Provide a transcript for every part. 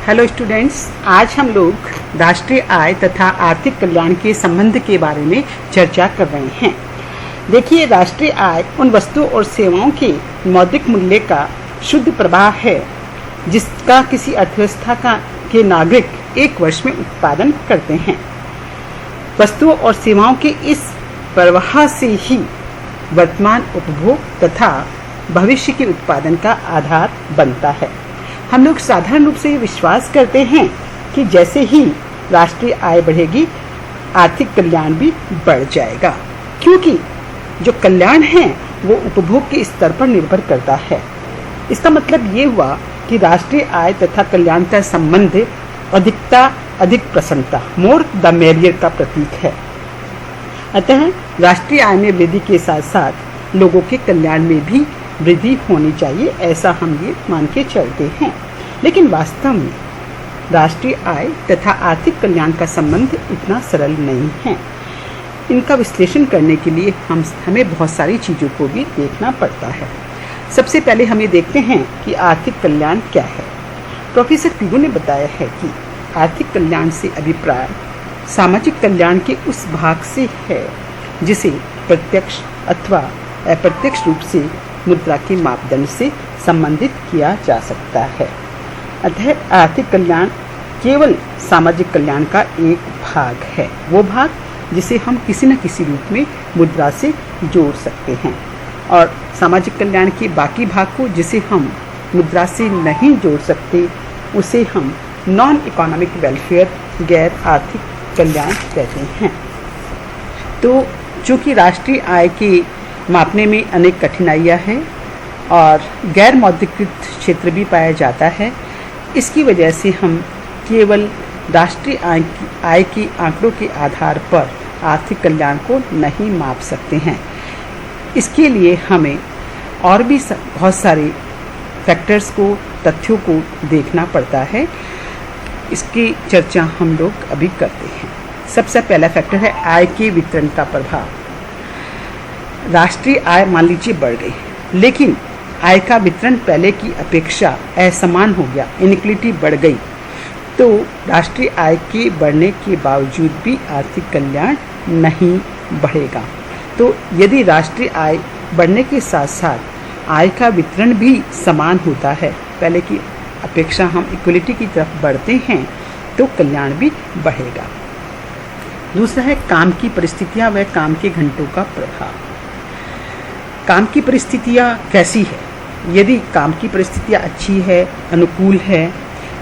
Hello students, आज हम लोग राष्ट्रीय आय तथा आर्थिक कल्याण के संबंध के बारे में चर्चा कर रहे हैं। देखिए, राष्ट्रीय आय उन वस्तुओं और सेवाओं के मौद्रिक मूल्य का शुद्ध प्रवाह है जिसका किसी अर्थव्यवस्था के नागरिक एक वर्ष में उत्पादन करते हैं। वस्तुओं और सेवाओं के इस प्रवाह से ही वर्तमान उपभोग तथा भविष्य के उत्पादन का आधार बनता है। हम लोग साधारण रूप से ये विश्वास करते हैं कि जैसे ही राष्ट्रीय आय बढ़ेगी, आर्थिक कल्याण भी बढ़ जाएगा, क्योंकि जो कल्याण है वो उपभोग के स्तर पर निर्भर करता है। इसका मतलब ये हुआ कि राष्ट्रीय आय तथा कल्याण का संबंध अधिक प्रसन्नता, मोर द मेरियर का प्रतीक है। अतः राष्ट्रीय आय में वृद्धि के साथ साथ लोगों के कल्याण में भी वृद्धि होनी चाहिए, ऐसा हम ये मान के चलते हैं। लेकिन वास्तव में राष्ट्रीय आय तथा आर्थिक कल्याण का संबंध इतना सरल नहीं है। इनका विश्लेषण करने के लिए हमें बहुत सारी चीज़ों को भी देखना पड़ता है। सबसे पहले हम ये देखते हैं कि आर्थिक कल्याण क्या है। प्रोफेसर पीगू ने बताया है कि आर्थिक कल्याण से अभिप्राय सामाजिक कल्याण के उस भाग से है जिसे प्रत्यक्ष अथवा अप्रत्यक्ष रूप से मुद्रा के मापदंड से संबंधित किया जा सकता है। अतः आर्थिक कल्याण केवल सामाजिक कल्याण का एक भाग है, वो भाग जिसे हम किसी न किसी रूप में मुद्रा से जोड़ सकते हैं, और सामाजिक कल्याण के बाकी भाग को जिसे हम मुद्रा से नहीं जोड़ सकते उसे हम नॉन इकोनॉमिक वेलफेयर, गैर आर्थिक कल्याण कहते हैं। तो चूँकि राष्ट्रीय आय के मापने में अनेक कठिनाइयाँ हैं और गैर मौद्रिकृत क्षेत्र भी पाया जाता है, इसकी वजह से हम केवल राष्ट्रीय आय के आंकड़ों के आधार पर आर्थिक कल्याण को नहीं माप सकते हैं। इसके लिए हमें और भी बहुत सारे फैक्टर्स को, तथ्यों को देखना पड़ता है। इसकी चर्चा हम लोग अभी करते हैं। सबसे पहला फैक्टर है आय के वितरण का प्रभाव। राष्ट्रीय आय मान लीजिए बढ़ गई, लेकिन आय का वितरण पहले की अपेक्षा असमान हो गया, इनइक्वालिटी बढ़ गई, तो राष्ट्रीय आय के बढ़ने के बावजूद भी आर्थिक कल्याण नहीं बढ़ेगा। तो यदि राष्ट्रीय आय बढ़ने के साथ साथ आय का वितरण भी समान होता है, पहले की अपेक्षा हम इक्वलिटी की तरफ बढ़ते हैं, तो कल्याण भी बढ़ेगा। दूसरा है काम की परिस्थितियां व काम के घंटों का प्रभाव। काम की परिस्थितियां कैसी है? यदि काम की परिस्थितियां अच्छी है, अनुकूल है,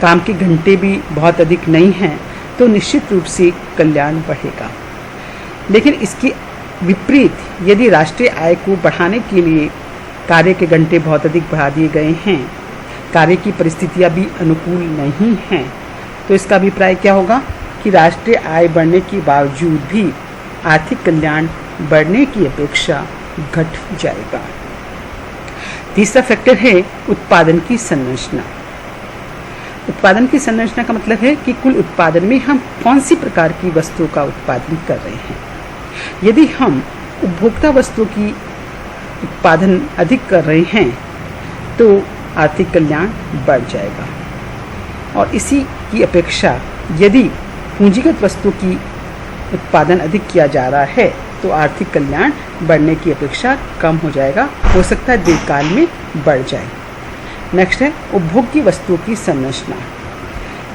काम के घंटे भी बहुत अधिक नहीं हैं, तो निश्चित रूप से कल्याण बढ़ेगा। लेकिन इसके विपरीत यदि राष्ट्रीय आय को बढ़ाने के लिए कार्य के घंटे बहुत अधिक बढ़ा दिए गए हैं, कार्य की परिस्थितियां भी अनुकूल नहीं हैं, तो इसका अभिप्राय क्या होगा कि राष्ट्रीय आय बढ़ने के बावजूद भी आर्थिक कल्याण बढ़ने की अपेक्षा घट जाएगा। तीसरा फैक्टर है उत्पादन की संरचना। उत्पादन की संरचना का मतलब है कि कुल उत्पादन में हम कौन सी प्रकार की वस्तुओं का उत्पादन कर रहे हैं। यदि हम उपभोक्ता वस्तुओं की उत्पादन अधिक कर रहे हैं, तो आर्थिक कल्याण बढ़ जाएगा, और इसी की अपेक्षा यदि पूंजीगत वस्तु की उत्पादन अधिक किया जा रहा है, तो आर्थिक कल्याण बढ़ने की अपेक्षा कम हो जाएगा, हो सकता है दीर्घकाल में बढ़ जाए। नेक्स्ट है उपभोग की वस्तुओं की संरचना।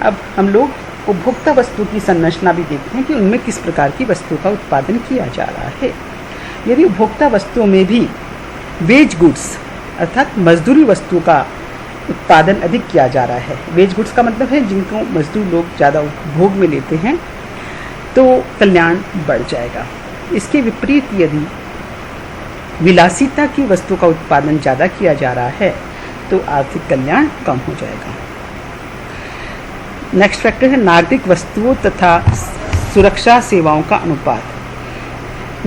अब हम लोग उपभोक्ता वस्तु की संरचना भी देखते हैं कि उनमें किस प्रकार की वस्तुओं का उत्पादन किया जा रहा है। यदि उपभोक्ता वस्तुओं में भी वेज गुड्स अर्थात मजदूरी वस्तुओं का उत्पादन अधिक किया जा रहा है, वेज गुड्स का मतलब है जिनको मजदूर लोग ज़्यादा उपभोग में लेते हैं, तो कल्याण बढ़ जाएगा। इसके विपरीत यदि विलासिता की वस्तु का उत्पादन ज़्यादा किया जा रहा है, तो आर्थिक कल्याण कम हो जाएगा। नेक्स्ट फैक्टर है नागरिक वस्तुओं तथा सुरक्षा सेवाओं का अनुपात।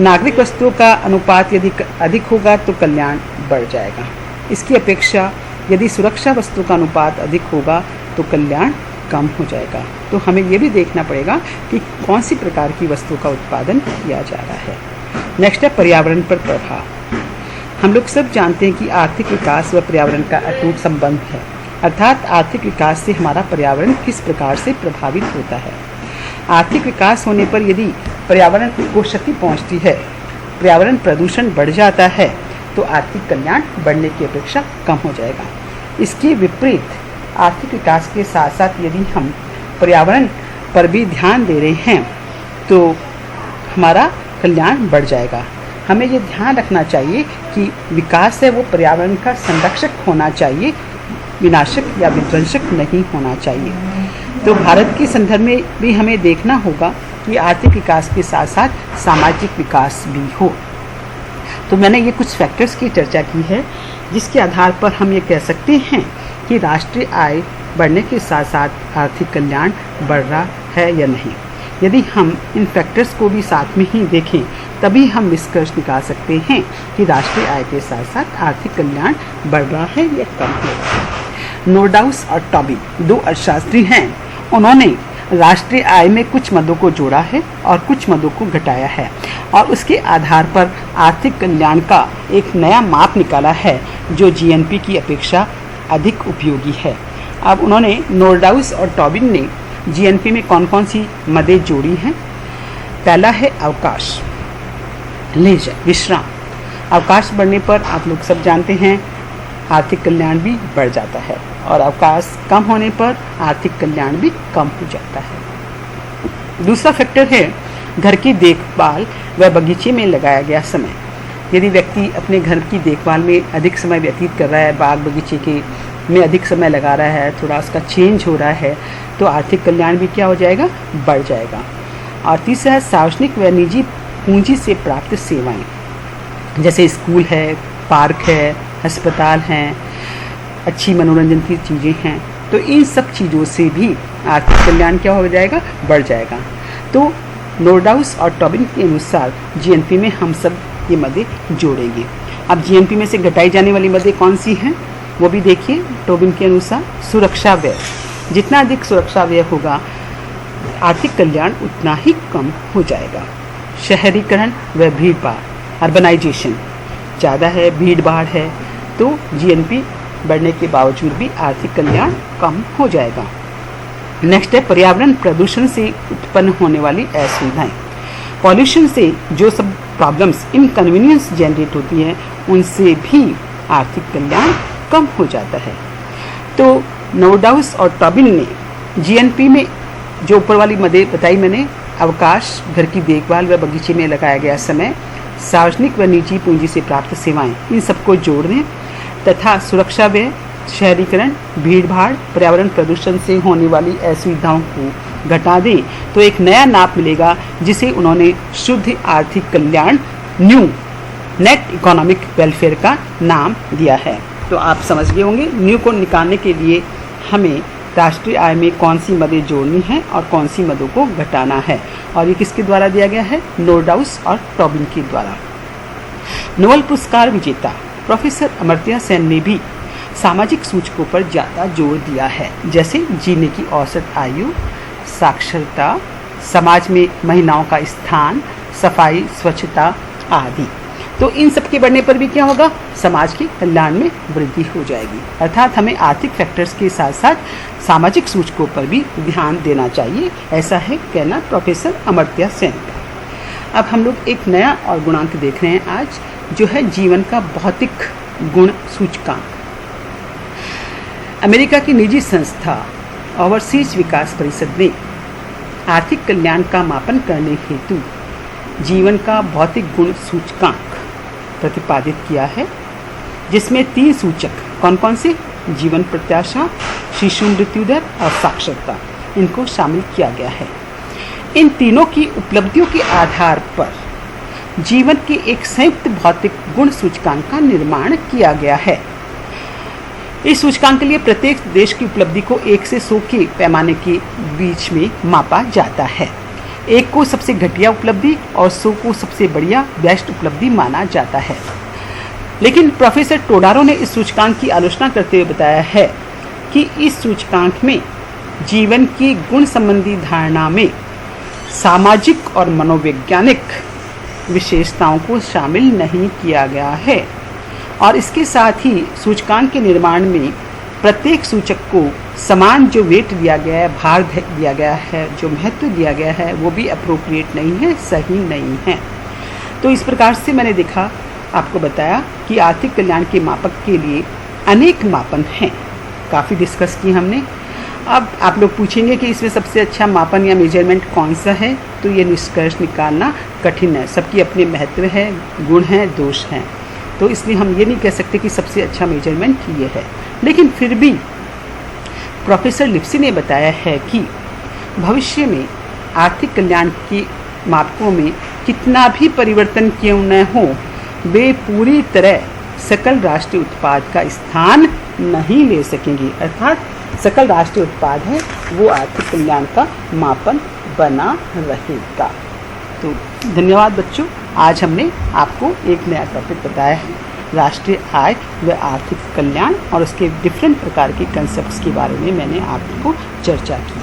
नागरिक वस्तुओं का अनुपात यदि अधिक होगा तो कल्याण बढ़ जाएगा। इसकी अपेक्षा यदि सुरक्षा वस्तु का अनुपात अधिक होगा तो कल्याण कम हो जाएगा। तो हमें ये भी देखना पड़ेगा कि कौन सी प्रकार की वस्तु का उत्पादन किया जा रहा है। नेक्स्ट है पर्यावरण पर प्रभाव। हम लोग सब जानते हैं कि आर्थिक विकास व पर्यावरण का अटूट संबंध है। अर्थात आर्थिक विकास से हमारा पर्यावरण किस प्रकार से प्रभावित होता है। आर्थिक विकास होने पर यदि पर्यावरण को क्षति पहुंचती है, पर्यावरण प्रदूषण बढ़ जाता है, तो आर्थिक कल्याण बढ़ने की अपेक्षा कम हो जाएगा। इसके विपरीत आर्थिक विकास के साथ साथ यदि हम पर्यावरण पर भी ध्यान दे रहे हैं तो हमारा कल्याण बढ़ जाएगा। हमें ये ध्यान रखना चाहिए कि विकास है वो पर्यावरण का संरक्षक होना चाहिए, विनाशक या विध्वंसक नहीं होना चाहिए। तो भारत के संदर्भ में भी हमें देखना होगा कि आर्थिक विकास के साथ साथ सामाजिक विकास भी हो। तो मैंने ये कुछ फैक्टर्स की चर्चा की है जिसके आधार पर हम ये कह सकते हैं कि राष्ट्रीय आय बढ़ने के साथ साथ आर्थिक कल्याण बढ़ रहा है या नहीं। यदि हम इन फैक्टर्स को भी साथ में ही देखें तभी हम निष्कर्ष निकाल सकते हैं कि राष्ट्रीय आय के साथ साथ आर्थिक कल्याण बढ़ रहा है या कम है। नोरडाउस और टॉबिन दो अर्थशास्त्री हैं। उन्होंने राष्ट्रीय आय में कुछ मदों को जोड़ा है और कुछ मदों को घटाया है और उसके आधार पर आर्थिक कल्याण का एक नया माप निकाला है जो जीएनपी की अपेक्षा अधिक उपयोगी है। अब उन्होंने नोरडाउस और टॉबिन ने जीएनपी में कौन कौन सी मदें जोड़ी हैं। पहला है अवकाश, लेजर, विश्राम। अवकाश बढ़ने पर आप लोग सब जानते हैं आर्थिक कल्याण भी बढ़ जाता है और अवकाश कम होने पर आर्थिक कल्याण भी कम हो जाता है। दूसरा फैक्टर है घर की देखभाल व बगीचे में लगाया गया समय। यदि व्यक्ति अपने घर की देखभाल में अधिक समय व्यतीत कर रहा है, बाग बगीचे के में अधिक समय लगा रहा है, थोड़ा उसका चेंज हो रहा है, तो आर्थिक कल्याण भी क्या हो जाएगा, बढ़ जाएगा। और तीसरा है सार्वजनिक व निजी पूंजी से प्राप्त सेवाएं, जैसे स्कूल है, पार्क है, अस्पताल हैं, अच्छी मनोरंजन की चीज़ें हैं। तो इन सब चीज़ों से भी आर्थिक कल्याण क्या हो जाएगा, बढ़ जाएगा। तो नोरडाउस और टॉबिन के अनुसार जीएनपी में हम सब ये मदें जोड़ेंगे। अब जीएनपी में से घटाई जाने वाली मदें कौन सी हैं वो भी देखिए। टॉबिन के अनुसार सुरक्षा व्यय, जितना अधिक सुरक्षा व्यय होगा आर्थिक कल्याण उतना ही कम हो जाएगा। शहरीकरण व भीड़ भाड़, अर्बनाइजेशन ज़्यादा है, भीड़ भाड़ है, तो जीएनपी बढ़ने के बावजूद भी आर्थिक कल्याण कम हो जाएगा। नेक्स्ट है पर्यावरण प्रदूषण से उत्पन्न होने वाली असुविधाएं। पॉल्यूशन से जो सब प्रॉब्लम्स, इनकन्वीनियंस जनरेट होती है, उनसे भी आर्थिक कल्याण कम हो जाता है। तो नोरडाउस और टॉबिन ने जीएनपी में जो ऊपर वाली मदें बताई मैंने, अवकाश, घर की देखभाल व बगीचे में लगाया गया समय, सार्वजनिक व निजी पूंजी से प्राप्त सेवाएं, इन सबको जोड़ दें तथा सुरक्षा व्यय, शहरीकरण, भीड़ भाड़, पर्यावरण प्रदूषण से होने वाली असुविधाओं को घटा दें तो एक नया नाप मिलेगा जिसे उन्होंने शुद्ध आर्थिक कल्याण, न्यू नेट इकोनॉमिक वेलफेयर का नाम दिया है। तो आप समझ गए होंगे न्यू को निकालने के लिए हमें राष्ट्रीय आय में कौन सी मदें जोड़नी है और कौन सी मदों को घटाना है, और ये किसके द्वारा दिया गया है, नोरडाउस और टॉबिन के द्वारा। नोबेल पुरस्कार विजेता प्रोफेसर अमर्त्य सेन ने भी सामाजिक सूचकों पर ज़्यादा जोर दिया है, जैसे जीने की औसत आयु, साक्षरता, समाज में महिलाओं का स्थान, सफाई, स्वच्छता आदि। तो इन सब के बढ़ने पर भी क्या होगा, समाज के कल्याण में वृद्धि हो जाएगी। अर्थात हमें आर्थिक फैक्टर्स के साथ साथ सामाजिक सूचकों पर भी ध्यान देना चाहिए, ऐसा है कहना प्रोफेसर अमर्त्य सेन का। अब हम लोग एक नया और गुणांक देख रहे हैं आज, जो है जीवन का भौतिक गुण सूचकांक। अमेरिका की निजी संस्था ओवरसीज विकास परिषद ने आर्थिक कल्याण का मापन करने हेतु जीवन का भौतिक गुण सूचकांक प्रतिपादित किया है, जिसमें 3 सूचक कौन कौन से, जीवन प्रत्याशा, शिशु मृत्यु दर और साक्षरता, इनको शामिल किया गया है। इन तीनों की उपलब्धियों के आधार पर जीवन के एक संयुक्त भौतिक गुण सूचकांक का निर्माण किया गया है। इस सूचकांक के लिए प्रत्येक देश की उपलब्धि को 1 से 100 के पैमाने के बीच में मापा जाता है। 1 को सबसे घटिया उपलब्धि और 100 को सबसे बढ़िया बेस्ट उपलब्धि माना जाता है। लेकिन प्रोफेसर टोडारो ने इस सूचकांक की आलोचना करते हुए बताया है कि इस सूचकांक में जीवन की गुण संबंधी धारणा में सामाजिक और मनोवैज्ञानिक विशेषताओं को शामिल नहीं किया गया है, और इसके साथ ही सूचकांक के निर्माण में प्रत्येक सूचक को समान जो वेट दिया गया है, भार दिया गया है, जो महत्व दिया गया है, वो भी अप्रोप्रिएट नहीं है, सही नहीं है। तो इस प्रकार से मैंने देखा, आपको बताया कि आर्थिक कल्याण के मापक के लिए अनेक मापन हैं, काफ़ी डिस्कस की हमने। अब आप लोग पूछेंगे कि इसमें सबसे अच्छा मापन या मेजरमेंट कौन सा है, तो ये निष्कर्ष निकालना कठिन है। सबकी अपने महत्व है, गुण हैं, दोष हैं, तो इसलिए हम ये नहीं कह सकते कि सबसे अच्छा मेजरमेंट ये है। लेकिन फिर भी प्रोफेसर लिप्सी ने बताया है कि भविष्य में आर्थिक कल्याण के मापकों में कितना भी परिवर्तन क्यों न हो, वे पूरी तरह सकल राष्ट्रीय उत्पाद का स्थान नहीं ले सकेंगी। अर्थात सकल राष्ट्रीय उत्पाद है वो आर्थिक कल्याण का मापन बना रहेगा। तो धन्यवाद बच्चों, आज हमने आपको एक नया टॉपिक बताया है, राष्ट्रीय आय व आर्थिक कल्याण, और उसके डिफरेंट प्रकार के कंसेप्ट्स के बारे में मैंने आपको चर्चा की।